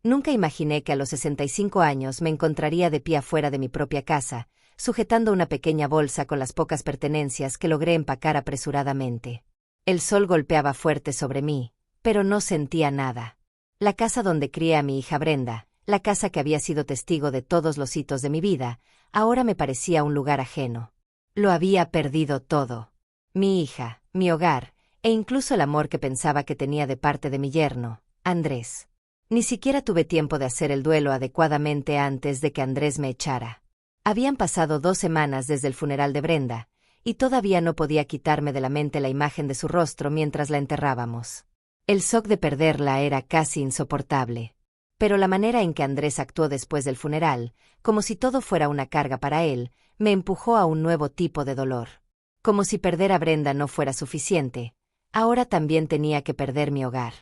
Nunca imaginé que a los 65 años me encontraría de pie afuera de mi propia casa, sujetando una pequeña bolsa con las pocas pertenencias que logré empacar apresuradamente. El sol golpeaba fuerte sobre mí, pero no sentía nada. La casa donde crié a mi hija Brenda, la casa que había sido testigo de todos los hitos de mi vida, ahora me parecía un lugar ajeno. Lo había perdido todo. Mi hija, mi hogar, e incluso el amor que pensaba que tenía de parte de mi yerno, Andrés. Ni siquiera tuve tiempo de hacer el duelo adecuadamente antes de que Andrés me echara. Habían pasado 2 semanas desde el funeral de Brenda, y todavía no podía quitarme de la mente la imagen de su rostro mientras la enterrábamos. El shock de perderla era casi insoportable. Pero la manera en que Andrés actuó después del funeral, como si todo fuera una carga para él, me empujó a un nuevo tipo de dolor. Como si perder a Brenda no fuera suficiente, ahora también tenía que perder mi hogar.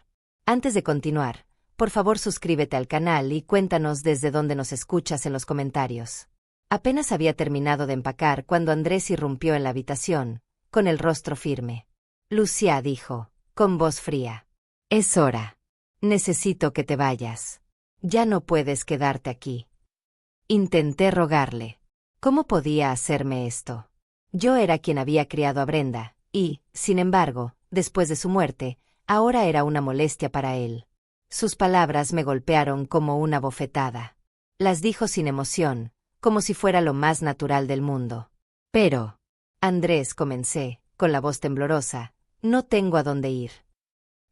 Antes de continuar, por favor suscríbete al canal y cuéntanos desde dónde nos escuchas en los comentarios. Apenas había terminado de empacar cuando Andrés irrumpió en la habitación, con el rostro firme. Lucia dijo, con voz fría. Es hora. Necesito que te vayas. Ya no puedes quedarte aquí. Intenté rogarle. ¿Cómo podía hacerme esto? Yo era quien había criado a Brenda, y, sin embargo, después de su muerte, ahora era una molestia para él. Sus palabras me golpearon como una bofetada. Las dijo sin emoción, como si fuera lo más natural del mundo. Pero, Andrés, comencé, con la voz temblorosa, no tengo a dónde ir.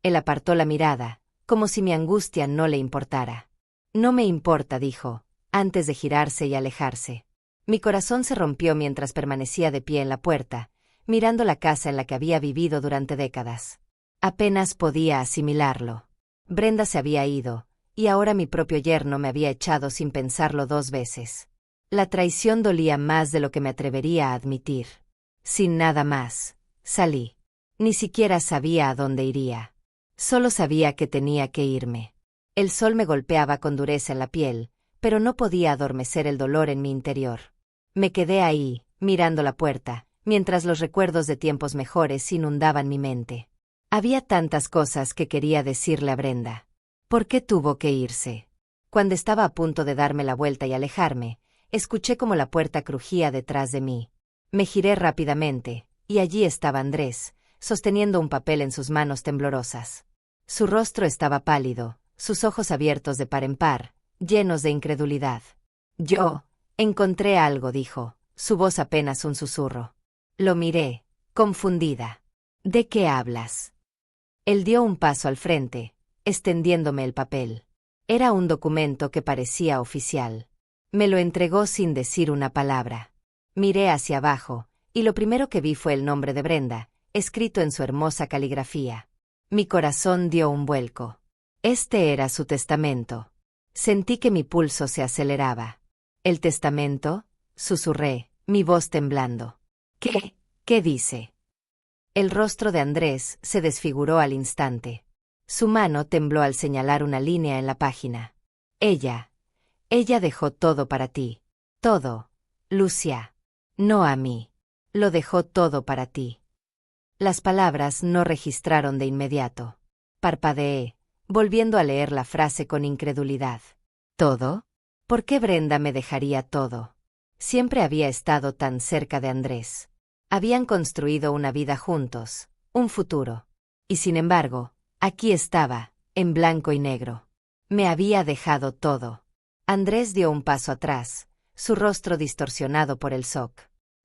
Él apartó la mirada, como si mi angustia no le importara. No me importa, dijo, antes de girarse y alejarse. Mi corazón se rompió mientras permanecía de pie en la puerta, mirando la casa en la que había vivido durante décadas. Apenas podía asimilarlo. Brenda se había ido, y ahora mi propio yerno me había echado sin pensarlo 2 veces. La traición dolía más de lo que me atrevería a admitir. Sin nada más, salí. Ni siquiera sabía a dónde iría. Solo sabía que tenía que irme. El sol me golpeaba con dureza en la piel, pero no podía adormecer el dolor en mi interior. Me quedé ahí, mirando la puerta, mientras los recuerdos de tiempos mejores inundaban mi mente. Había tantas cosas que quería decirle a Brenda. ¿Por qué tuvo que irse? Cuando estaba a punto de darme la vuelta y alejarme, escuché como la puerta crujía detrás de mí. Me giré rápidamente, y allí estaba Andrés, sosteniendo un papel en sus manos temblorosas. Su rostro estaba pálido, sus ojos abiertos de par en par, llenos de incredulidad. Yo encontré algo, dijo, su voz apenas un susurro. Lo miré, confundida. ¿De qué hablas? Él dio un paso al frente, extendiéndome el papel. Era un documento que parecía oficial. Me lo entregó sin decir una palabra. Miré hacia abajo, y lo primero que vi fue el nombre de Brenda, escrito en su hermosa caligrafía. Mi corazón dio un vuelco. Este era su testamento. Sentí que mi pulso se aceleraba. ¿El testamento? Susurré, mi voz temblando. ¿Qué? ¿Qué dice? El rostro de Andrés se desfiguró al instante. Su mano tembló al señalar una línea en la página. Ella dejó todo para ti. Todo, Lucia. No a mí. Lo dejó todo para ti. Las palabras no registraron de inmediato. Parpadeé, volviendo a leer la frase con incredulidad. ¿Todo? ¿Por qué Brenda me dejaría todo? Siempre había estado tan cerca de Andrés. Habían construido una vida juntos, un futuro. Y sin embargo, aquí estaba, en blanco y negro. Me había dejado todo. Andrés dio un paso atrás, su rostro distorsionado por el shock.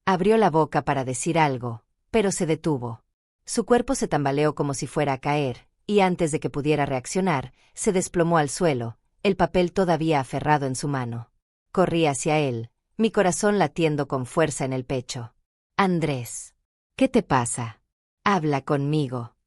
Abrió la boca para decir algo, pero se detuvo. Su cuerpo se tambaleó como si fuera a caer, y antes de que pudiera reaccionar, se desplomó al suelo, el papel todavía aferrado en su mano. Corrí hacia él, mi corazón latiendo con fuerza en el pecho. Andrés, ¿qué te pasa? Habla conmigo.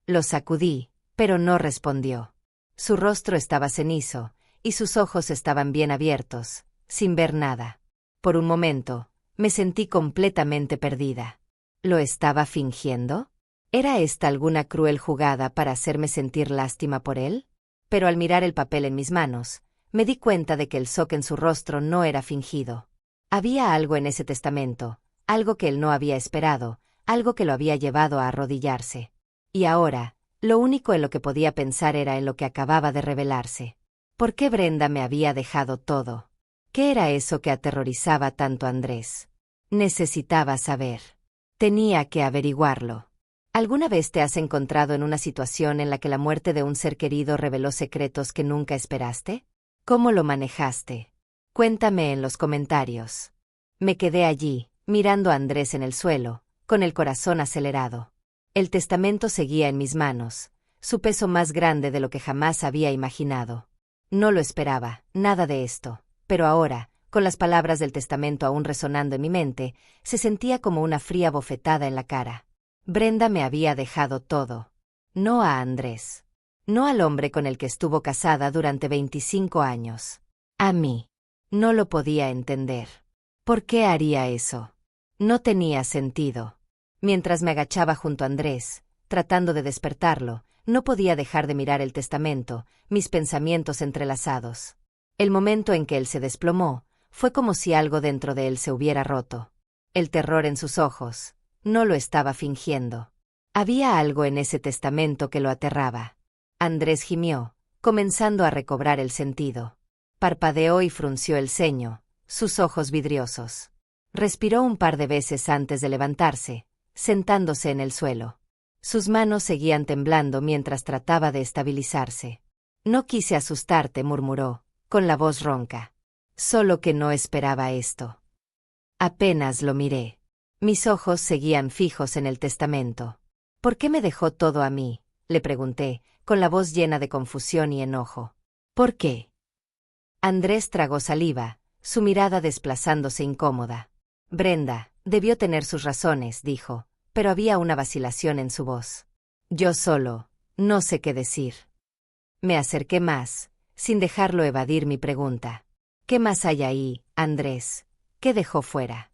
Lo sacudí, pero no respondió. Su rostro estaba cenizo, y sus ojos estaban bien abiertos, sin ver nada. Por un momento, me sentí completamente perdida. ¿Lo estaba fingiendo? ¿Era esta alguna cruel jugada para hacerme sentir lástima por él? Pero al mirar el papel en mis manos, me di cuenta de que el shock en su rostro no era fingido. Había algo en ese testamento, algo que él no había esperado, algo que lo había llevado a arrodillarse. Y ahora, lo único en lo que podía pensar era en lo que acababa de revelarse. ¿Por qué Brenda me había dejado todo? ¿Qué era eso que aterrorizaba tanto a Andrés? Necesitaba saber. Tenía que averiguarlo. ¿Alguna vez te has encontrado en una situación en la que la muerte de un ser querido reveló secretos que nunca esperaste? ¿Cómo lo manejaste? Cuéntame en los comentarios. Me quedé allí, mirando a Andrés en el suelo, con el corazón acelerado. El testamento seguía en mis manos, su peso más grande de lo que jamás había imaginado. No lo esperaba, nada de esto, pero ahora, con las palabras del testamento aún resonando en mi mente, se sentía como una fría bofetada en la cara. Brenda me había dejado todo. No a Andrés. No al hombre con el que estuvo casada durante 25 años. A mí. No lo podía entender. ¿Por qué haría eso? No tenía sentido. Mientras me agachaba junto a Andrés, tratando de despertarlo, no podía dejar de mirar el testamento, mis pensamientos entrelazados. El momento en que él se desplomó, fue como si algo dentro de él se hubiera roto. El terror en sus ojos. No lo estaba fingiendo. Había algo en ese testamento que lo aterraba. Andrés gimió, comenzando a recobrar el sentido. Parpadeó y frunció el ceño, sus ojos vidriosos. Respiró un par de veces antes de levantarse, sentándose en el suelo. Sus manos seguían temblando mientras trataba de estabilizarse. No quise asustarte, murmuró, con la voz ronca. Solo que no esperaba esto. Apenas lo miré. Mis ojos seguían fijos en el testamento. ¿Por qué me dejó todo a mí?, le pregunté, con la voz llena de confusión y enojo. ¿Por qué? Andrés tragó saliva, su mirada desplazándose incómoda. Brenda debió tener sus razones, dijo, pero había una vacilación en su voz. Yo solo, no sé qué decir. Me acerqué más, sin dejarlo evadir mi pregunta. ¿Qué más hay ahí, Andrés? ¿Qué dejó fuera?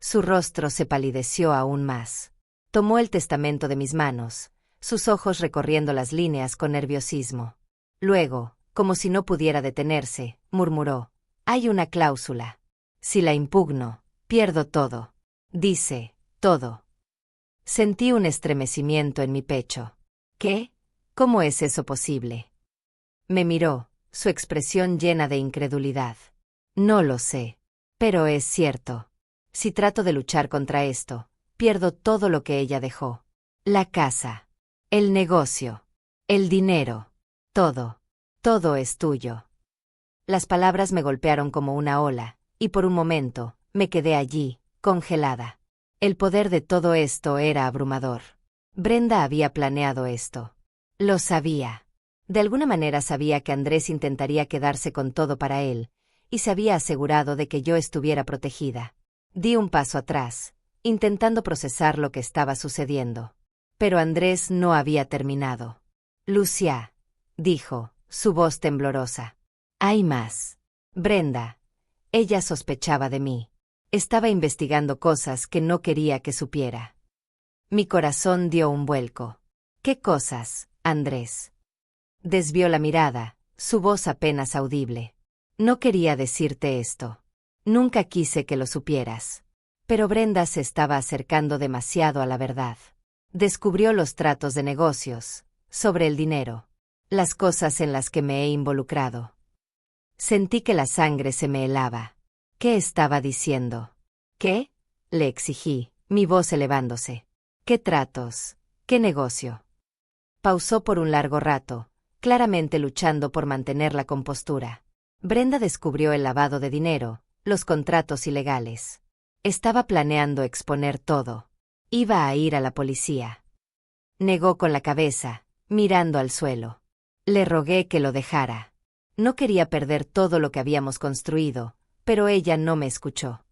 Su rostro se palideció aún más. Tomó el testamento de mis manos, sus ojos recorriendo las líneas con nerviosismo. Luego, como si no pudiera detenerse, murmuró: hay una cláusula. Si la impugno, pierdo todo. Dice, todo. Sentí un estremecimiento en mi pecho. ¿Qué? ¿Cómo es eso posible? Me miró, su expresión llena de incredulidad. No lo sé. Pero es cierto. Si trato de luchar contra esto, pierdo todo lo que ella dejó. La casa, el negocio, el dinero, todo. Todo es tuyo. Las palabras me golpearon como una ola, y por un momento, me quedé allí, congelada. El poder de todo esto era abrumador. Brenda había planeado esto. Lo sabía. De alguna manera sabía que Andrés intentaría quedarse con todo para él, y se había asegurado de que yo estuviera protegida. Di un paso atrás, intentando procesar lo que estaba sucediendo. Pero Andrés no había terminado. Lucia, dijo, su voz temblorosa. Hay más. Brenda. Ella sospechaba de mí. Estaba investigando cosas que no quería que supiera. Mi corazón dio un vuelco. ¿Qué cosas, Andrés? Desvió la mirada, su voz apenas audible. No quería decirte esto. Nunca quise que lo supieras. Pero Brenda se estaba acercando demasiado a la verdad. Descubrió los tratos de negocios, sobre el dinero, las cosas en las que me he involucrado. Sentí que la sangre se me helaba. ¿Qué estaba diciendo? ¿Qué? Le exigí, mi voz elevándose. ¿Qué tratos? ¿Qué negocio? Pausó por un largo rato, claramente luchando por mantener la compostura. Brenda descubrió el lavado de dinero, los contratos ilegales. Estaba planeando exponer todo. Iba a ir a la policía. Negó con la cabeza, mirando al suelo. Le rogué que lo dejara. No quería perder todo lo que habíamos construido, pero ella no me escuchó.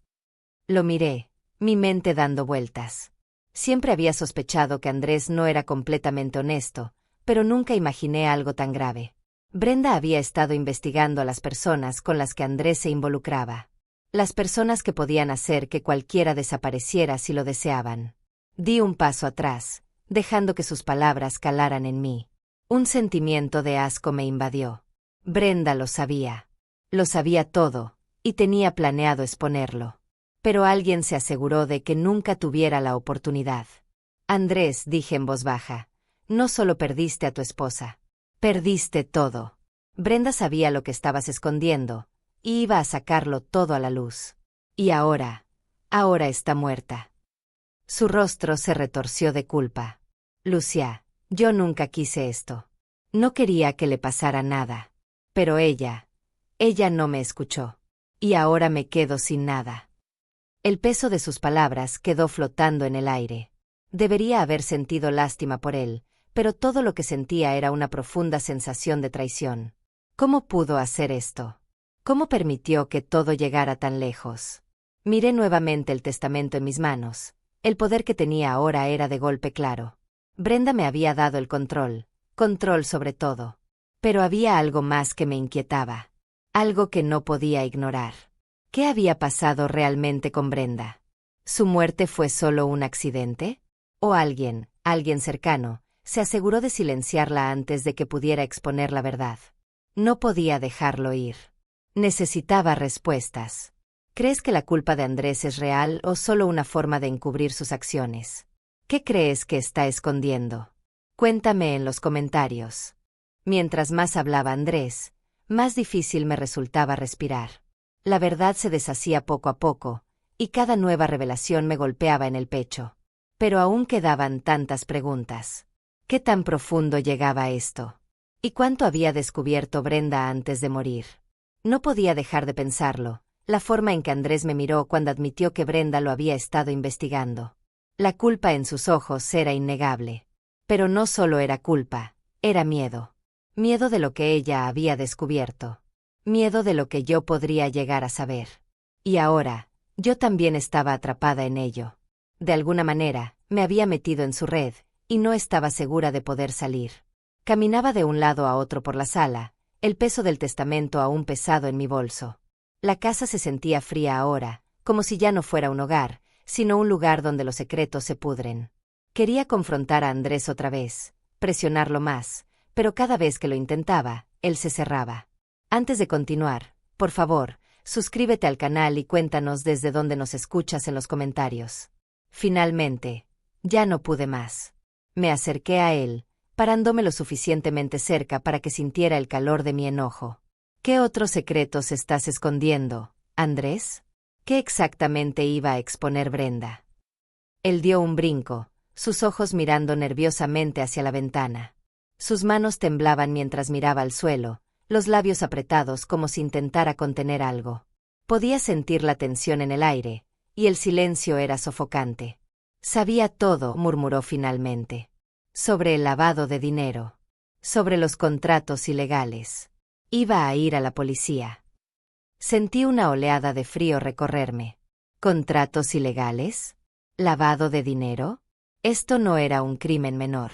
Lo miré, mi mente dando vueltas. Siempre había sospechado que Andrés no era completamente honesto, pero nunca imaginé algo tan grave. Brenda había estado investigando a las personas con las que Andrés se involucraba. Las personas que podían hacer que cualquiera desapareciera si lo deseaban. Di un paso atrás, dejando que sus palabras calaran en mí. Un sentimiento de asco me invadió. Brenda lo sabía. Lo sabía todo, y tenía planeado exponerlo. Pero alguien se aseguró de que nunca tuviera la oportunidad. Andrés, dije en voz baja, no solo perdiste a tu esposa. Perdiste todo. Brenda sabía lo que estabas escondiendo, y iba a sacarlo todo a la luz. Y ahora está muerta. Su rostro se retorció de culpa. Lucia, yo nunca quise esto. No quería que le pasara nada. Pero ella no me escuchó. Y ahora me quedo sin nada. El peso de sus palabras quedó flotando en el aire. Debería haber sentido lástima por él, pero todo lo que sentía era una profunda sensación de traición. ¿Cómo pudo hacer esto? ¿Cómo permitió que todo llegara tan lejos? Miré nuevamente el testamento en mis manos. El poder que tenía ahora era de golpe claro. Brenda me había dado el control sobre todo. Pero había algo más que me inquietaba. Algo que no podía ignorar. ¿Qué había pasado realmente con Brenda? ¿Su muerte fue solo un accidente? ¿O alguien cercano, se aseguró de silenciarla antes de que pudiera exponer la verdad? No podía dejarlo ir. Necesitaba respuestas. ¿Crees que la culpa de Andrés es real o solo una forma de encubrir sus acciones? ¿Qué crees que está escondiendo? Cuéntame en los comentarios. Mientras más hablaba Andrés, más difícil me resultaba respirar. La verdad se deshacía poco a poco, y cada nueva revelación me golpeaba en el pecho. Pero aún quedaban tantas preguntas. ¿Qué tan profundo llegaba esto? ¿Y cuánto había descubierto Brenda antes de morir? No podía dejar de pensarlo, la forma en que Andrés me miró cuando admitió que Brenda lo había estado investigando. La culpa en sus ojos era innegable. Pero no solo era culpa, era miedo. Miedo de lo que ella había descubierto. Miedo de lo que yo podría llegar a saber. Y ahora, yo también estaba atrapada en ello. De alguna manera, me había metido en su red, y no estaba segura de poder salir. Caminaba de un lado a otro por la sala, el peso del testamento aún pesado en mi bolso. La casa se sentía fría ahora, como si ya no fuera un hogar, sino un lugar donde los secretos se pudren. Quería confrontar a Andrés otra vez, presionarlo más, pero cada vez que lo intentaba, él se cerraba. Antes de continuar, por favor, suscríbete al canal y cuéntanos desde dónde nos escuchas en los comentarios. Finalmente, ya no pude más. Me acerqué a él, parándome lo suficientemente cerca para que sintiera el calor de mi enojo. ¿Qué otros secretos estás escondiendo, Andrés? ¿Qué exactamente iba a exponer Brenda? Él dio un brinco, sus ojos mirando nerviosamente hacia la ventana. Sus manos temblaban mientras miraba al suelo, los labios apretados como si intentara contener algo. Podía sentir la tensión en el aire, y el silencio era sofocante. Sabía todo, murmuró finalmente. Sobre el lavado de dinero. Sobre los contratos ilegales. Iba a ir a la policía. Sentí una oleada de frío recorrerme. ¿Contratos ilegales? ¿Lavado de dinero? Esto no era un crimen menor.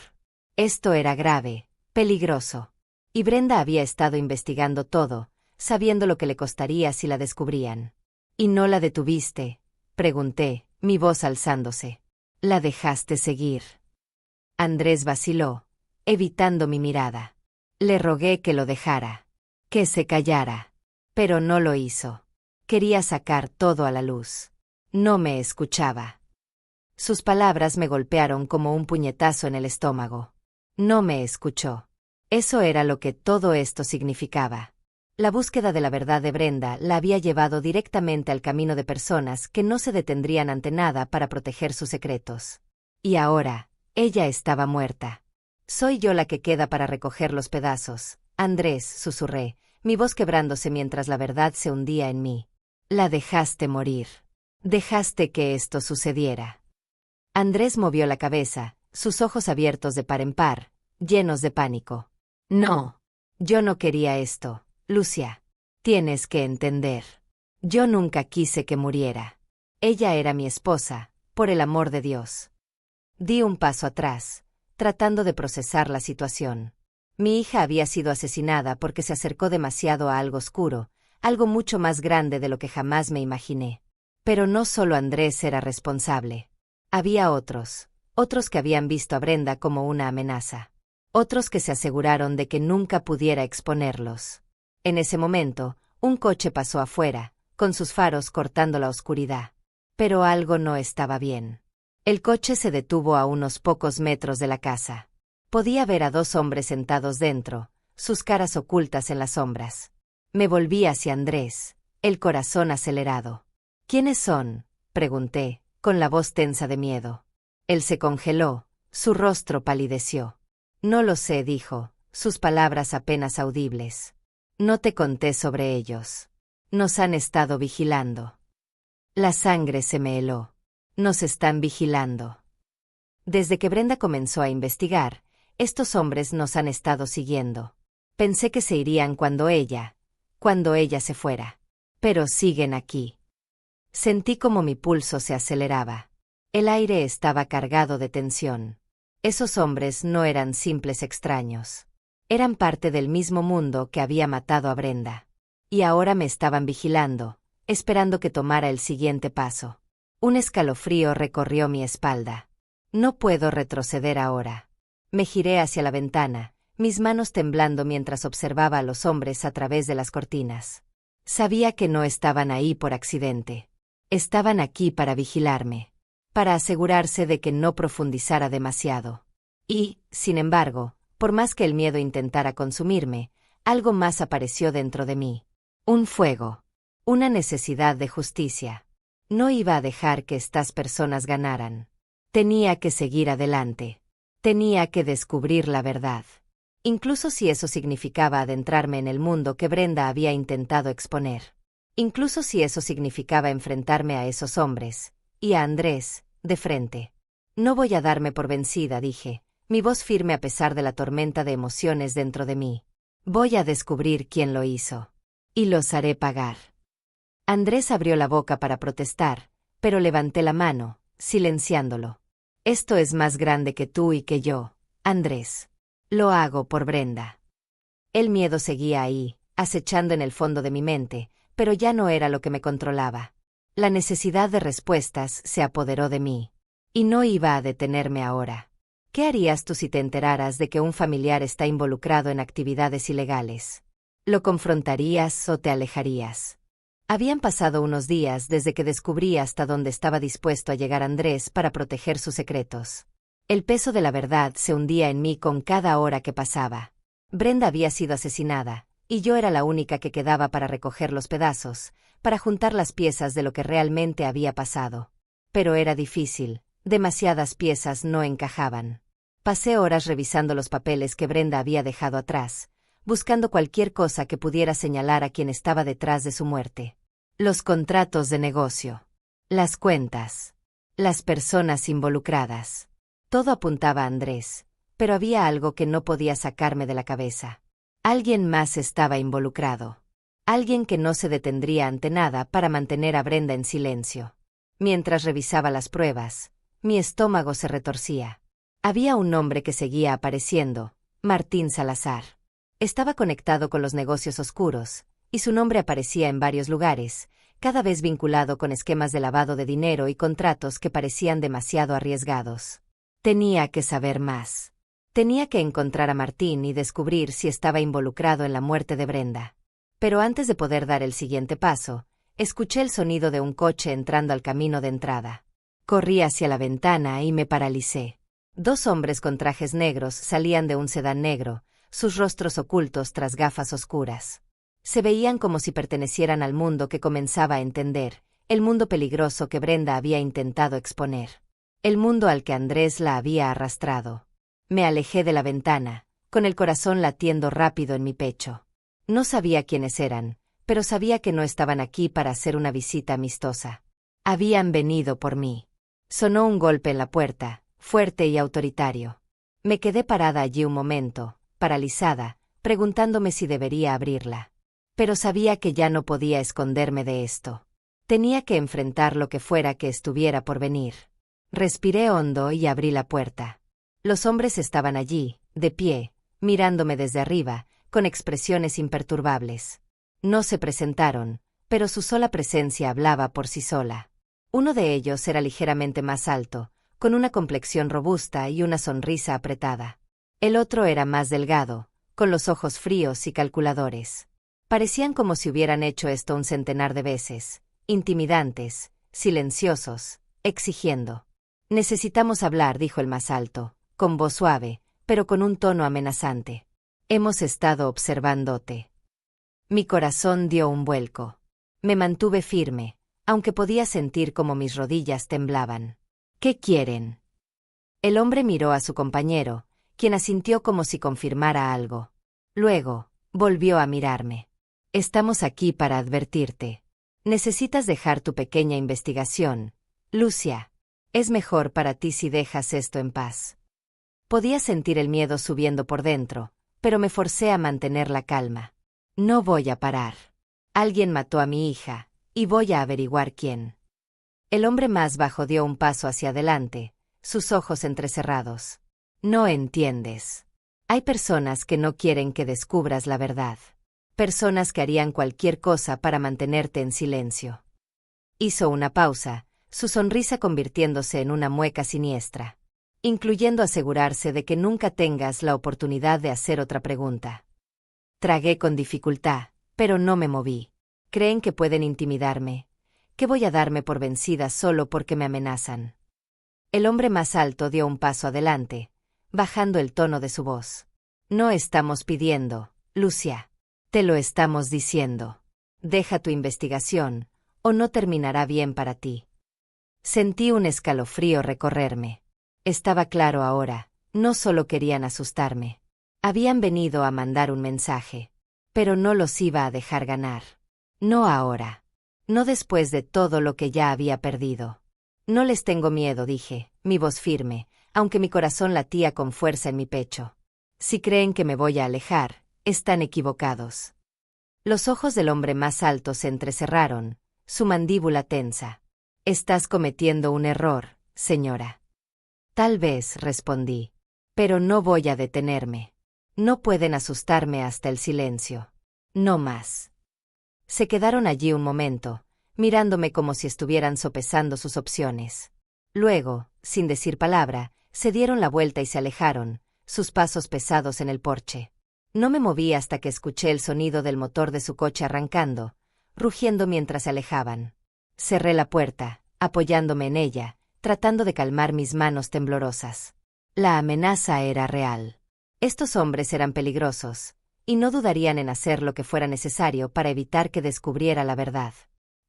Esto era grave, peligroso. Y Brenda había estado investigando todo, sabiendo lo que le costaría si la descubrían. ¿Y no la detuviste?, pregunté, mi voz alzándose. La dejaste seguir. Andrés vaciló, evitando mi mirada. Le rogué que lo dejara, que se callara. Pero no lo hizo. Quería sacar todo a la luz. No me escuchaba. Sus palabras me golpearon como un puñetazo en el estómago. No me escuchó. Eso era lo que todo esto significaba. La búsqueda de la verdad de Brenda la había llevado directamente al camino de personas que no se detendrían ante nada para proteger sus secretos. Y ahora, ella estaba muerta. Soy yo la que queda para recoger los pedazos. Andrés, susurré, mi voz quebrándose mientras la verdad se hundía en mí. La dejaste morir. Dejaste que esto sucediera. Andrés movió la cabeza, sus ojos abiertos de par en par, llenos de pánico. No. Yo no quería esto, Lucia. Tienes que entender. Yo nunca quise que muriera. Ella era mi esposa, por el amor de Dios. Di un paso atrás, tratando de procesar la situación. Mi hija había sido asesinada porque se acercó demasiado a algo oscuro, algo mucho más grande de lo que jamás me imaginé. Pero no solo Andrés era responsable. Había otros que habían visto a Brenda como una amenaza. Otros que se aseguraron de que nunca pudiera exponerlos. En ese momento, un coche pasó afuera, con sus faros cortando la oscuridad. Pero algo no estaba bien. El coche se detuvo a unos pocos metros de la casa. Podía ver a dos hombres sentados dentro, sus caras ocultas en las sombras. Me volví hacia Andrés, el corazón acelerado. ¿Quiénes son?, pregunté, con la voz tensa de miedo. Él se congeló, su rostro palideció. No lo sé, dijo, sus palabras apenas audibles. No te conté sobre ellos. Nos han estado vigilando. La sangre se me heló. Nos están vigilando. Desde que Brenda comenzó a investigar, estos hombres nos han estado siguiendo. Pensé que se irían cuando ella se fuera. Pero siguen aquí. Sentí como mi pulso se aceleraba. El aire estaba cargado de tensión. Esos hombres no eran simples extraños. Eran parte del mismo mundo que había matado a Brenda. Y ahora me estaban vigilando, esperando que tomara el siguiente paso. Un escalofrío recorrió mi espalda. No puedo retroceder ahora. Me giré hacia la ventana, mis manos temblando mientras observaba a los hombres a través de las cortinas. Sabía que no estaban ahí por accidente. Estaban aquí para vigilarme, para asegurarse de que no profundizara demasiado. Y, sin embargo, por más que el miedo intentara consumirme, algo más apareció dentro de mí. Un fuego. Una necesidad de justicia. No iba a dejar que estas personas ganaran. Tenía que seguir adelante. Tenía que descubrir la verdad. Incluso si eso significaba adentrarme en el mundo que Brenda había intentado exponer. Incluso si eso significaba enfrentarme a esos hombres, y a Andrés, de frente. No voy a darme por vencida, dije, mi voz firme a pesar de la tormenta de emociones dentro de mí. Voy a descubrir quién lo hizo. Y los haré pagar. Andrés abrió la boca para protestar, pero levanté la mano, silenciándolo. Esto es más grande que tú y que yo, Andrés. Lo hago por Brenda. El miedo seguía ahí, acechando en el fondo de mi mente, pero ya no era lo que me controlaba. La necesidad de respuestas se apoderó de mí. Y no iba a detenerme ahora. ¿Qué harías tú si te enteraras de que un familiar está involucrado en actividades ilegales? ¿Lo confrontarías o te alejarías? Habían pasado unos días desde que descubrí hasta dónde estaba dispuesto a llegar Andrés para proteger sus secretos. El peso de la verdad se hundía en mí con cada hora que pasaba. Brenda había sido asesinada, y yo era la única que quedaba para recoger los pedazos, para juntar las piezas de lo que realmente había pasado. Pero era difícil, demasiadas piezas no encajaban. Pasé horas revisando los papeles que Brenda había dejado atrás, buscando cualquier cosa que pudiera señalar a quien estaba detrás de su muerte. Los contratos de negocio, las cuentas, las personas involucradas. Todo apuntaba a Andrés, pero había algo que no podía sacarme de la cabeza. Alguien más estaba involucrado. Alguien que no se detendría ante nada para mantener a Brenda en silencio. Mientras revisaba las pruebas, mi estómago se retorcía. Había un nombre que seguía apareciendo, Martín Salazar. Estaba conectado con los negocios oscuros, y su nombre aparecía en varios lugares, cada vez vinculado con esquemas de lavado de dinero y contratos que parecían demasiado arriesgados. Tenía que saber más. Tenía que encontrar a Martín y descubrir si estaba involucrado en la muerte de Brenda. Pero antes de poder dar el siguiente paso, escuché el sonido de un coche entrando al camino de entrada. Corrí hacia la ventana y me paralicé. 2 hombres con trajes negros salían de un sedán negro, sus rostros ocultos tras gafas oscuras. Se veían como si pertenecieran al mundo que comenzaba a entender, el mundo peligroso que Brenda había intentado exponer. El mundo al que Andrés la había arrastrado. Me alejé de la ventana, con el corazón latiendo rápido en mi pecho. No sabía quiénes eran, pero sabía que no estaban aquí para hacer una visita amistosa. Habían venido por mí. Sonó un golpe en la puerta, fuerte y autoritario. Me quedé parada allí un momento, paralizada, preguntándome si debería abrirla. Pero sabía que ya no podía esconderme de esto. Tenía que enfrentar lo que fuera que estuviera por venir. Respiré hondo y abrí la puerta. Los hombres estaban allí, de pie, mirándome desde arriba, con expresiones imperturbables. No se presentaron, pero su sola presencia hablaba por sí sola. Uno de ellos era ligeramente más alto, con una complexión robusta y una sonrisa apretada. El otro era más delgado, con los ojos fríos y calculadores. Parecían como si hubieran hecho esto un centenar de veces, intimidantes, silenciosos, exigiendo. Necesitamos hablar, dijo el más alto, con voz suave, pero con un tono amenazante. Hemos estado observándote. Mi corazón dio un vuelco. Me mantuve firme, aunque podía sentir como mis rodillas temblaban. ¿Qué quieren? El hombre miró a su compañero, quien asintió como si confirmara algo. Luego, volvió a mirarme. Estamos aquí para advertirte. Necesitas dejar tu pequeña investigación, Lucia. Es mejor para ti si dejas esto en paz. Podía sentir el miedo subiendo por dentro, pero me forcé a mantener la calma. No voy a parar. Alguien mató a mi hija, y voy a averiguar quién. El hombre más bajo dio un paso hacia adelante, sus ojos entrecerrados. No entiendes. Hay personas que no quieren que descubras la verdad. Personas que harían cualquier cosa para mantenerte en silencio. Hizo una pausa, su sonrisa convirtiéndose en una mueca siniestra, incluyendo asegurarse de que nunca tengas la oportunidad de hacer otra pregunta. Tragué con dificultad, pero no me moví. ¿Creen que pueden intimidarme? ¿Que voy a darme por vencida solo porque me amenazan? El hombre más alto dio un paso adelante, bajando el tono de su voz. No estamos pidiendo, Lucia. Te lo estamos diciendo. Deja tu investigación, o no terminará bien para ti. Sentí un escalofrío recorrerme. Estaba claro ahora, no solo querían asustarme. Habían venido a mandar un mensaje. Pero no los iba a dejar ganar. No ahora. No después de todo lo que ya había perdido. No les tengo miedo, dije, mi voz firme, aunque mi corazón latía con fuerza en mi pecho. Si creen que me voy a alejar, están equivocados. Los ojos del hombre más alto se entrecerraron, su mandíbula tensa. Estás cometiendo un error, señora. Tal vez, respondí. Pero no voy a detenerme. No pueden asustarme hasta el silencio. No más. Se quedaron allí un momento, mirándome como si estuvieran sopesando sus opciones. Luego, sin decir palabra, se dieron la vuelta y se alejaron, sus pasos pesados en el porche. No me moví hasta que escuché el sonido del motor de su coche arrancando, rugiendo mientras se alejaban. Cerré la puerta, apoyándome en ella, tratando de calmar mis manos temblorosas. La amenaza era real. Estos hombres eran peligrosos, y no dudarían en hacer lo que fuera necesario para evitar que descubriera la verdad.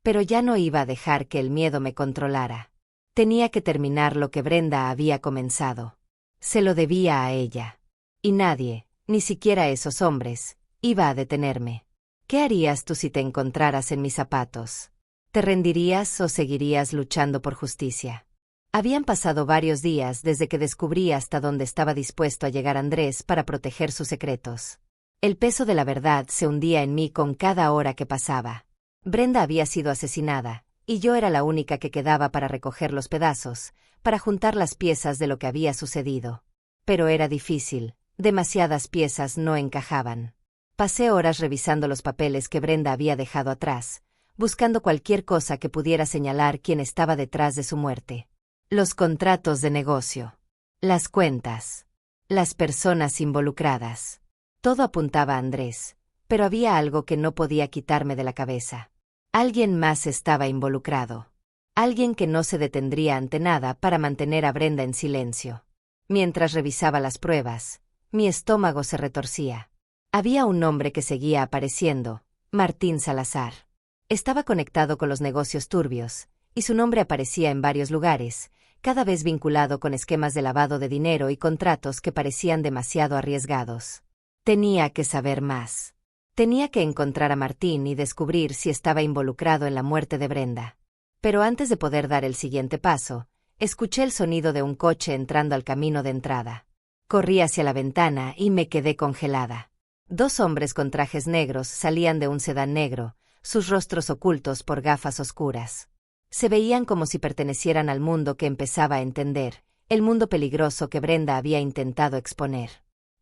Pero ya no iba a dejar que el miedo me controlara. Tenía que terminar lo que Brenda había comenzado. Se lo debía a ella. Y nadie, ni siquiera esos hombres, iba a detenerme. ¿Qué harías tú si te encontraras en mis zapatos? ¿Te rendirías o seguirías luchando por justicia? Habían pasado varios días desde que descubrí hasta dónde estaba dispuesto a llegar Andrés para proteger sus secretos. El peso de la verdad se hundía en mí con cada hora que pasaba. Brenda había sido asesinada, y yo era la única que quedaba para recoger los pedazos, para juntar las piezas de lo que había sucedido. Pero era difícil, demasiadas piezas no encajaban. Pasé horas revisando los papeles que Brenda había dejado atrás, buscando cualquier cosa que pudiera señalar quién estaba detrás de su muerte. Los contratos de negocio, las cuentas, las personas involucradas. Todo apuntaba a Andrés, pero había algo que no podía quitarme de la cabeza. Alguien más estaba involucrado. Alguien que no se detendría ante nada para mantener a Brenda en silencio. Mientras revisaba las pruebas, mi estómago se retorcía. Había un nombre que seguía apareciendo, Martín Salazar. Estaba conectado con los negocios turbios, y su nombre aparecía en varios lugares, cada vez vinculado con esquemas de lavado de dinero y contratos que parecían demasiado arriesgados. Tenía que saber más. Tenía que encontrar a Martín y descubrir si estaba involucrado en la muerte de Brenda. Pero antes de poder dar el siguiente paso, escuché el sonido de un coche entrando al camino de entrada. Corrí hacia la ventana y me quedé congelada. 2 hombres con trajes negros salían de un sedán negro, sus rostros ocultos por gafas oscuras. Se veían como si pertenecieran al mundo que empezaba a entender, el mundo peligroso que Brenda había intentado exponer.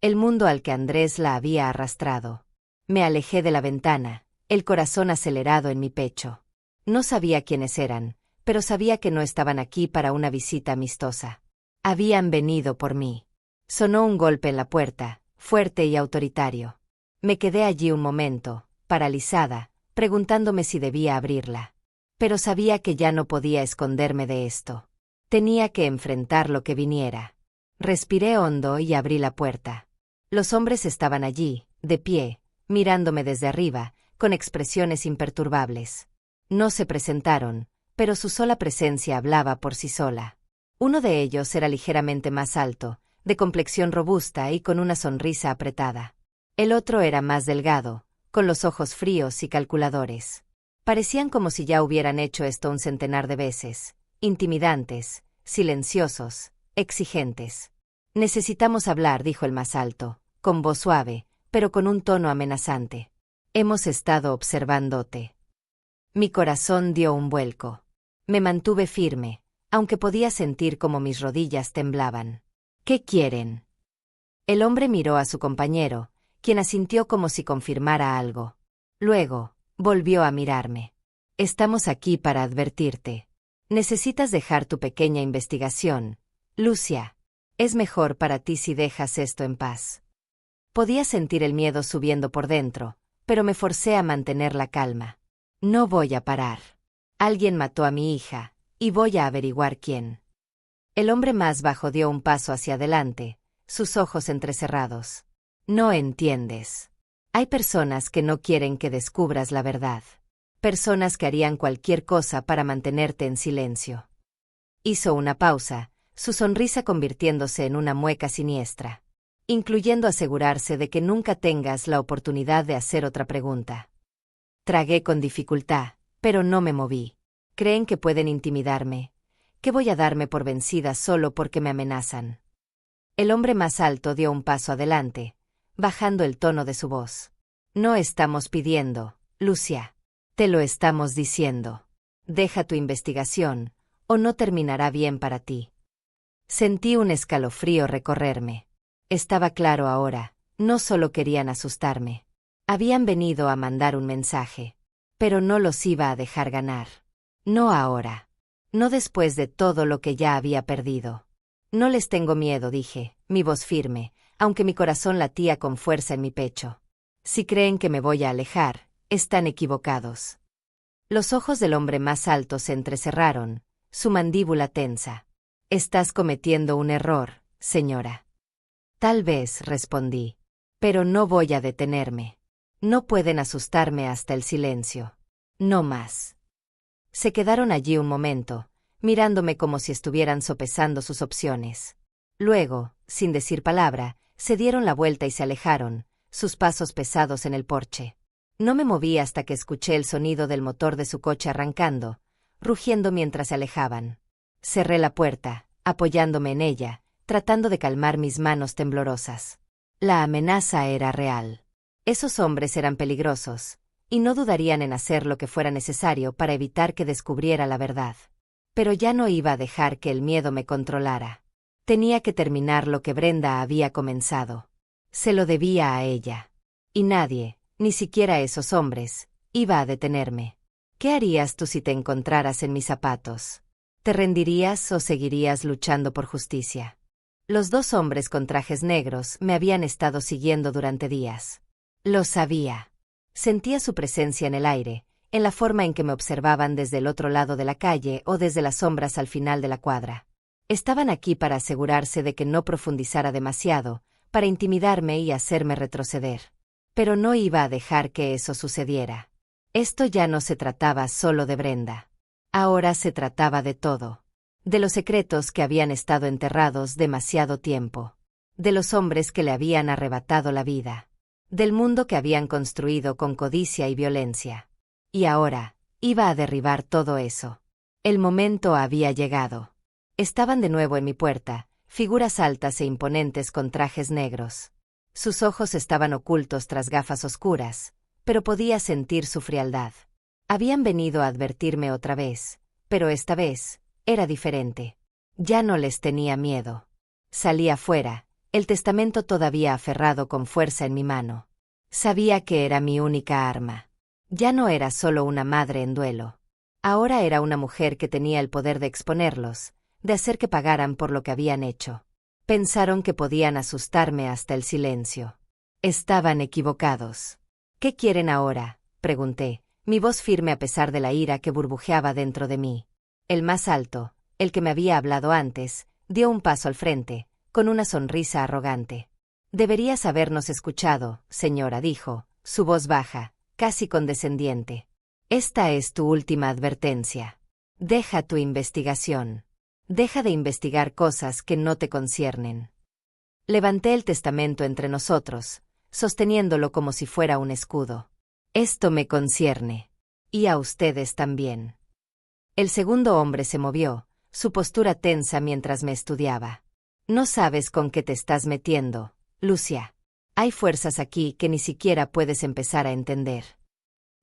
El mundo al que Andrés la había arrastrado. Me alejé de la ventana, el corazón acelerado en mi pecho. No sabía quiénes eran, pero sabía que no estaban aquí para una visita amistosa. Habían venido por mí. Sonó un golpe en la puerta, fuerte y autoritario. Me quedé allí un momento, paralizada, preguntándome si debía abrirla. Pero sabía que ya no podía esconderme de esto. Tenía que enfrentar lo que viniera. Respiré hondo y abrí la puerta. Los hombres estaban allí, de pie, mirándome desde arriba, con expresiones imperturbables. No se presentaron, pero su sola presencia hablaba por sí sola. Uno de ellos era ligeramente más alto, de complexión robusta y con una sonrisa apretada. El otro era más delgado, con los ojos fríos y calculadores. Parecían como si ya hubieran hecho esto un centenar de veces, intimidantes, silenciosos, exigentes. «Necesitamos hablar», dijo el más alto, con voz suave, pero con un tono amenazante. «Hemos estado observándote». Mi corazón dio un vuelco. Me mantuve firme, aunque podía sentir como mis rodillas temblaban. «¿Qué quieren?». El hombre miró a su compañero, quien asintió como si confirmara algo. Luego, volvió a mirarme. «Estamos aquí para advertirte. Necesitas dejar tu pequeña investigación, Lucia. Es mejor para ti si dejas esto en paz». Podía sentir el miedo subiendo por dentro, pero me forcé a mantener la calma. «No voy a parar. Alguien mató a mi hija, y voy a averiguar quién». El hombre más bajo dio un paso hacia adelante, sus ojos entrecerrados. «No entiendes. Hay personas que no quieren que descubras la verdad. Personas que harían cualquier cosa para mantenerte en silencio». Hizo una pausa, su sonrisa convirtiéndose en una mueca siniestra, incluyendo asegurarse de que nunca tengas la oportunidad de hacer otra pregunta. Tragué con dificultad, pero no me moví. ¿Creen que pueden intimidarme? ¿Que voy a darme por vencida solo porque me amenazan? El hombre más alto dio un paso adelante, bajando el tono de su voz. «No estamos pidiendo, Lucia. Te lo estamos diciendo. Deja tu investigación, o no terminará bien para ti». Sentí un escalofrío recorrerme. Estaba claro ahora, no solo querían asustarme. Habían venido a mandar un mensaje. Pero no los iba a dejar ganar. No ahora. No después de todo lo que ya había perdido. «No les tengo miedo», dije, mi voz firme, aunque mi corazón latía con fuerza en mi pecho. «Si creen que me voy a alejar, están equivocados». Los ojos del hombre más alto se entrecerraron, su mandíbula tensa. «Estás cometiendo un error, señora». «Tal vez», respondí. «Pero no voy a detenerme. No pueden asustarme hasta el silencio. No más». Se quedaron allí un momento, mirándome como si estuvieran sopesando sus opciones. Luego, sin decir palabra, se dieron la vuelta y se alejaron, sus pasos pesados en el porche. No me moví hasta que escuché el sonido del motor de su coche arrancando, rugiendo mientras se alejaban. Cerré la puerta, apoyándome en ella, tratando de calmar mis manos temblorosas. La amenaza era real. Esos hombres eran peligrosos, y no dudarían en hacer lo que fuera necesario para evitar que descubriera la verdad. Pero ya no iba a dejar que el miedo me controlara. Tenía que terminar lo que Brenda había comenzado. Se lo debía a ella. Y nadie, ni siquiera esos hombres, iba a detenerme. ¿Qué harías tú si te encontraras en mis zapatos? ¿Te rendirías o seguirías luchando por justicia? Los dos hombres con trajes negros me habían estado siguiendo durante días. Lo sabía. Sentía su presencia en el aire, en la forma en que me observaban desde el otro lado de la calle o desde las sombras al final de la cuadra. Estaban aquí para asegurarse de que no profundizara demasiado, para intimidarme y hacerme retroceder. Pero no iba a dejar que eso sucediera. Esto ya no se trataba solo de Brenda. Ahora se trataba de todo. De los secretos que habían estado enterrados demasiado tiempo. De los hombres que le habían arrebatado la vida. Del mundo que habían construido con codicia y violencia. Y ahora, iba a derribar todo eso. El momento había llegado. Estaban de nuevo en mi puerta, figuras altas e imponentes con trajes negros. Sus ojos estaban ocultos tras gafas oscuras, pero podía sentir su frialdad. Habían venido a advertirme otra vez, pero esta vez, era diferente. Ya no les tenía miedo. Salí afuera, el testamento todavía aferrado con fuerza en mi mano. Sabía que era mi única arma. Ya no era solo una madre en duelo. Ahora era una mujer que tenía el poder de exponerlos, de hacer que pagaran por lo que habían hecho. Pensaron que podían asustarme hasta el silencio. Estaban equivocados. «¿Qué quieren ahora?», pregunté, mi voz firme a pesar de la ira que burbujeaba dentro de mí. El más alto, el que me había hablado antes, dio un paso al frente, con una sonrisa arrogante. Deberías habernos escuchado, señora, dijo, su voz baja, casi condescendiente. Esta es tu última advertencia. Deja tu investigación. Deja de investigar cosas que no te conciernen. Levanté el testamento entre nosotros, sosteniéndolo como si fuera un escudo. Esto me concierne. Y a ustedes también. El segundo hombre se movió, su postura tensa mientras me estudiaba. No sabes con qué te estás metiendo, Lucia. Hay fuerzas aquí que ni siquiera puedes empezar a entender.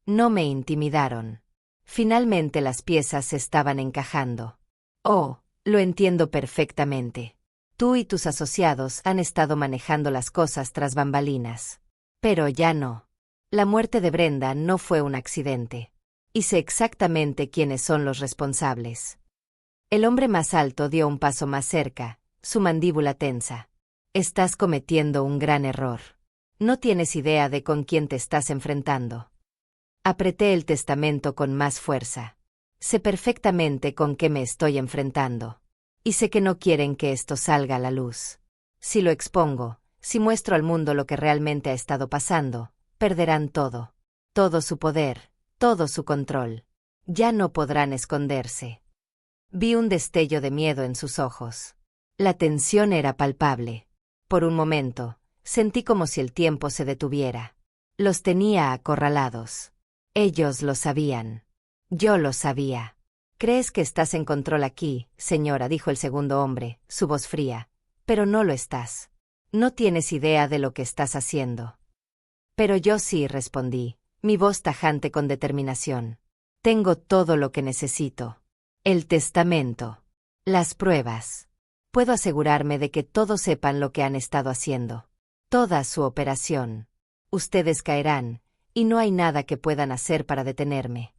No me intimidaron. Finalmente las piezas se estaban encajando. Oh, lo entiendo perfectamente. Tú y tus asociados han estado manejando las cosas tras bambalinas. Pero ya no. La muerte de Brenda no fue un accidente. Y sé exactamente quiénes son los responsables. El hombre más alto dio un paso más cerca, su mandíbula tensa. Estás cometiendo un gran error. No tienes idea de con quién te estás enfrentando. Apreté el testamento con más fuerza. Sé perfectamente con qué me estoy enfrentando. Y sé que no quieren que esto salga a la luz. Si lo expongo, si muestro al mundo lo que realmente ha estado pasando, perderán todo. Todo su poder, todo su control. Ya no podrán esconderse. Vi un destello de miedo en sus ojos. La tensión era palpable. Por un momento, sentí como si el tiempo se detuviera. Los tenía acorralados. Ellos lo sabían. Yo lo sabía. «Crees que estás en control aquí, señora», dijo el segundo hombre, su voz fría. «Pero no lo estás. No tienes idea de lo que estás haciendo». «Pero yo sí», respondí, mi voz tajante con determinación. «Tengo todo lo que necesito. El testamento. Las pruebas. Puedo asegurarme de que todos sepan lo que han estado haciendo. Toda su operación. Ustedes caerán, y no hay nada que puedan hacer para detenerme».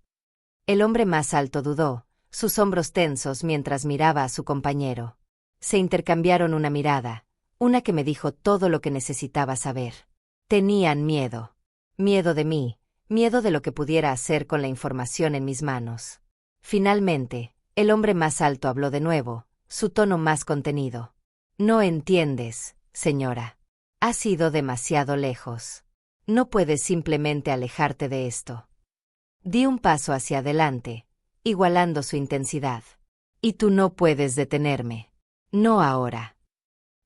El hombre más alto dudó, sus hombros tensos mientras miraba a su compañero. Se intercambiaron una mirada, una que me dijo todo lo que necesitaba saber. Tenían miedo. Miedo de mí, miedo de lo que pudiera hacer con la información en mis manos. Finalmente, el hombre más alto habló de nuevo, su tono más contenido. «No entiendes, señora. Has ido demasiado lejos. No puedes simplemente alejarte de esto». Di un paso hacia adelante, igualando su intensidad. «Y tú no puedes detenerme. No ahora».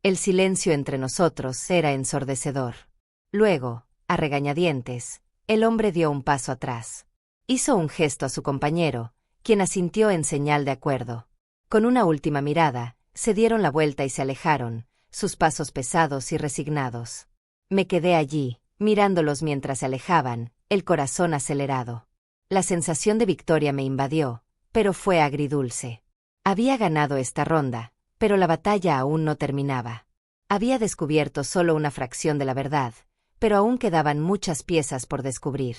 El silencio entre nosotros era ensordecedor. Luego, a regañadientes, el hombre dio un paso atrás. Hizo un gesto a su compañero, quien asintió en señal de acuerdo. Con una última mirada, se dieron la vuelta y se alejaron, sus pasos pesados y resignados. Me quedé allí, mirándolos mientras se alejaban, el corazón acelerado. La sensación de victoria me invadió, pero fue agridulce. Había ganado esta ronda, pero la batalla aún no terminaba. Había descubierto solo una fracción de la verdad, pero aún quedaban muchas piezas por descubrir.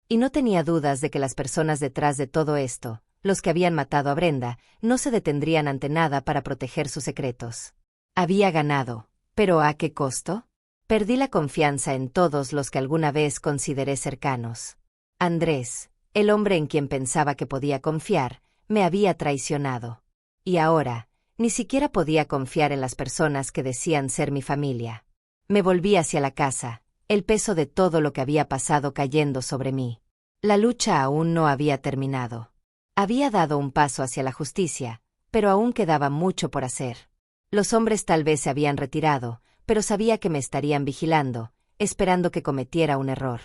Y no tenía dudas de que las personas detrás de todo esto, los que habían matado a Brenda, no se detendrían ante nada para proteger sus secretos. Había ganado, pero ¿a qué costo? Perdí la confianza en todos los que alguna vez consideré cercanos. Andrés, el hombre en quien pensaba que podía confiar, me había traicionado. Y ahora, ni siquiera podía confiar en las personas que decían ser mi familia. Me volví hacia la casa, el peso de todo lo que había pasado cayendo sobre mí. La lucha aún no había terminado. Había dado un paso hacia la justicia, pero aún quedaba mucho por hacer. Los hombres tal vez se habían retirado, pero sabía que me estarían vigilando, esperando que cometiera un error.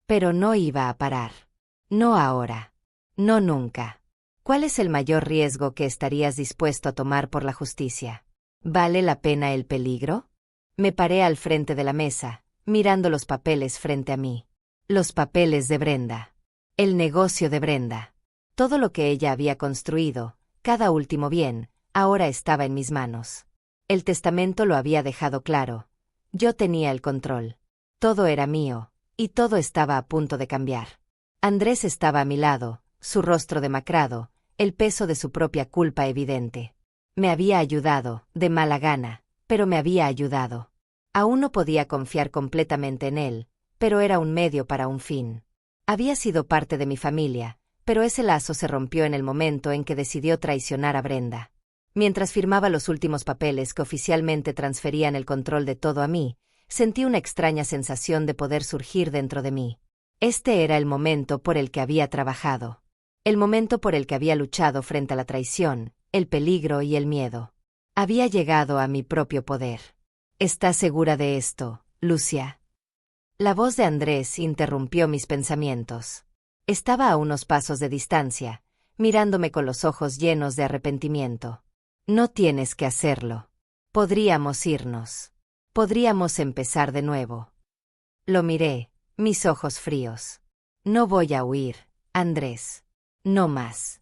Pero no iba a parar. No ahora. No nunca. ¿Cuál es el mayor riesgo que estarías dispuesto a tomar por la justicia? ¿Vale la pena el peligro? Me paré al frente de la mesa, mirando los papeles frente a mí. Los papeles de Brenda. El negocio de Brenda. Todo lo que ella había construido, cada último bien, ahora estaba en mis manos. El testamento lo había dejado claro. Yo tenía el control. Todo era mío, y todo estaba a punto de cambiar. Andrés estaba a mi lado, su rostro demacrado, el peso de su propia culpa evidente. Me había ayudado, de mala gana, pero me había ayudado. Aún no podía confiar completamente en él, pero era un medio para un fin. Había sido parte de mi familia, pero ese lazo se rompió en el momento en que decidió traicionar a Brenda. Mientras firmaba los últimos papeles que oficialmente transferían el control de todo a mí, sentí una extraña sensación de poder surgir dentro de mí. Este era el momento por el que había trabajado. El momento por el que había luchado frente a la traición, el peligro y el miedo. Había llegado a mi propio poder. ¿Estás segura de esto, Lucia? La voz de Andrés interrumpió mis pensamientos. Estaba a unos pasos de distancia, mirándome con los ojos llenos de arrepentimiento. No tienes que hacerlo. Podríamos irnos. Podríamos empezar de nuevo. Lo miré, mis ojos fríos. No voy a huir, Andrés. No más.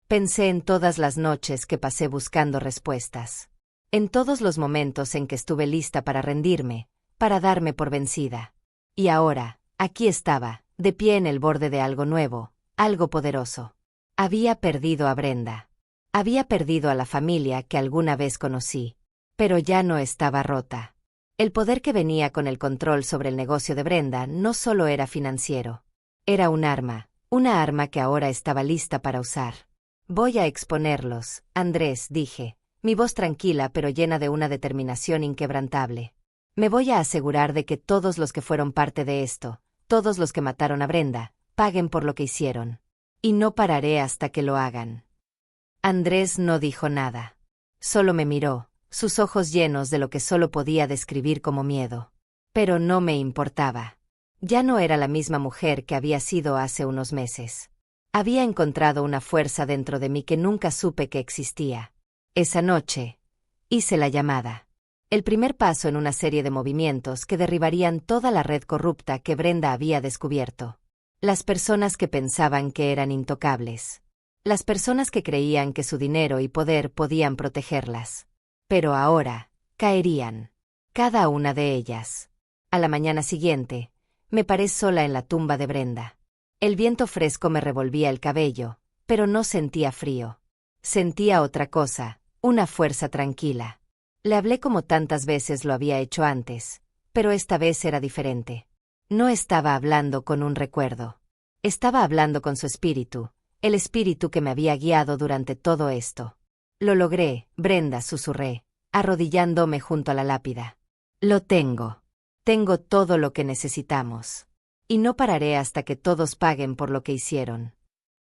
Pensé en todas las noches que pasé buscando respuestas. En todos los momentos en que estuve lista para rendirme, para darme por vencida. Y ahora, aquí estaba, de pie en el borde de algo nuevo, algo poderoso. Había perdido a Brenda. Había perdido a la familia que alguna vez conocí. Pero ya no estaba rota. El poder que venía con el control sobre el negocio de Brenda no solo era financiero. Era un arma, una arma que ahora estaba lista para usar. Voy a exponerlos, Andrés, dije, mi voz tranquila pero llena de una determinación inquebrantable. Me voy a asegurar de que todos los que fueron parte de esto, todos los que mataron a Brenda, paguen por lo que hicieron. Y no pararé hasta que lo hagan. Andrés no dijo nada. Solo me miró, sus ojos llenos de lo que solo podía describir como miedo. Pero no me importaba. Ya no era la misma mujer que había sido hace unos meses. Había encontrado una fuerza dentro de mí que nunca supe que existía. Esa noche, hice la llamada. El primer paso en una serie de movimientos que derribarían toda la red corrupta que Brenda había descubierto. Las personas que pensaban que eran intocables. Las personas que creían que su dinero y poder podían protegerlas. Pero ahora, caerían. Cada una de ellas. A la mañana siguiente, me paré sola en la tumba de Brenda. El viento fresco me revolvía el cabello, pero no sentía frío. Sentía otra cosa, una fuerza tranquila. Le hablé como tantas veces lo había hecho antes, pero esta vez era diferente. No estaba hablando con un recuerdo. Estaba hablando con su espíritu, el espíritu que me había guiado durante todo esto. Lo logré, Brenda, susurré, arrodillándome junto a la lápida. Lo tengo. Tengo todo lo que necesitamos. Y no pararé hasta que todos paguen por lo que hicieron.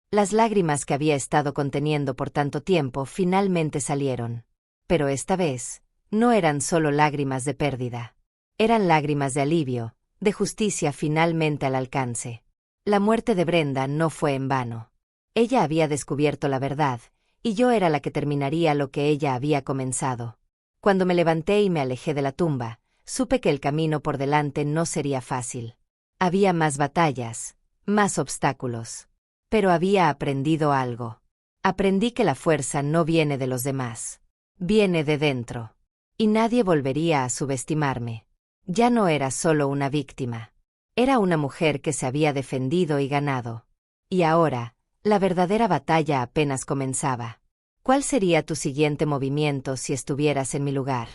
Las lágrimas que había estado conteniendo por tanto tiempo finalmente salieron. Pero esta vez, no eran solo lágrimas de pérdida. Eran lágrimas de alivio, de justicia finalmente al alcance. La muerte de Brenda no fue en vano. Ella había descubierto la verdad, y yo era la que terminaría lo que ella había comenzado. Cuando me levanté y me alejé de la tumba, supe que el camino por delante no sería fácil. Había más batallas, más obstáculos. Pero había aprendido algo. Aprendí que la fuerza no viene de los demás. Viene de dentro. Y nadie volvería a subestimarme. Ya no era solo una víctima. Era una mujer que se había defendido y ganado. Y ahora, la verdadera batalla apenas comenzaba. ¿Cuál sería tu siguiente movimiento si estuvieras en mi lugar?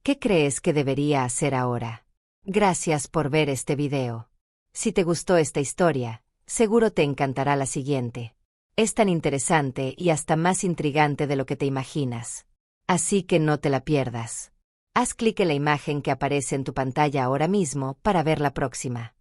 ¿Qué crees que debería hacer ahora? Gracias por ver este video. Si te gustó esta historia, seguro te encantará la siguiente. Es tan interesante y hasta más intrigante de lo que te imaginas. Así que no te la pierdas. Haz clic en la imagen que aparece en tu pantalla ahora mismo para ver la próxima.